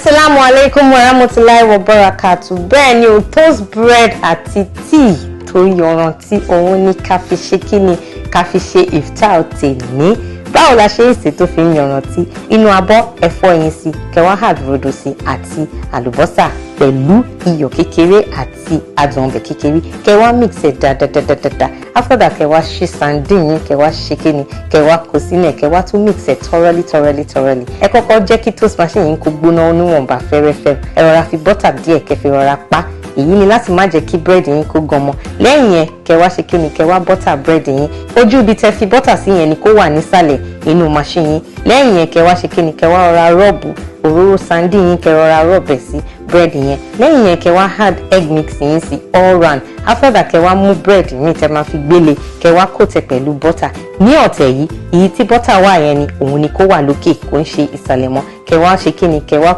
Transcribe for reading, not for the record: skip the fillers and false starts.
Assalamu alaikum warahmatullahi wabarakatuh. Bẹ́ẹ̀ ni o, toast bread àti tea tó yanrantí òun ni ká fi ṣe kíni, ká fi ṣe iftar tèmi. Báwo la ṣe ìsè tó fi ń yanrantí? Inú abọ́ ẹ fọ́ ẹyin sí, kẹ́ wá add rodo sí àti àlùbọ́sà pẹ̀lú iyọ̀ kékeré àti adùn ọbẹ̀ kékeré. Kẹ́ wá mix ẹ̀ dáadáa. After that, kẹ́ wá ṣe sandin yín, kẹ́ wá ṣe kíni, kẹ́ wá kó sínú, kẹ́ wá tún mix ẹ̀ thoroughly. Ẹ kọ́kọ́ jẹ́ kí toast machine yín kó gbóná níwọ̀nba fẹ́rẹ́fẹ́. Ẹ rọra fi butter díẹ̀ kẹ́ fi rọra pa. Èyí ni láti má jẹ́ kí bread yín kó gan mọ́. Lẹ́yìn yẹn, kẹ́ wá ṣe kíni, kẹ́ wá butter bread yín. Ojú ibi tẹ́ fi butter sí yẹn ni kó wà nísàlẹ̀ inú machine yín. Lẹ́yìn yẹn, kẹ́ wá ṣe kíni, kẹ́ wá rọra rub òróró sandin yín, kẹ́ rọra rub ẹ̀ sí bread yẹn. Lẹ́yìn yẹn, kẹ́ wá add egg mix yín sí all round. After that, kẹ́ wá mú bread yín tẹ́ máa fi gbélé, kẹ́ wá coat ẹ̀ pẹ̀lú butter. Ní ọ̀tẹ̀ yìí, èyí tí butter wà yẹn ni òun ni kó wà lókè, kó ń ṣe ìsàlẹ̀ mọ́. Kẹ́ wá ṣe kíni, kẹ́ wá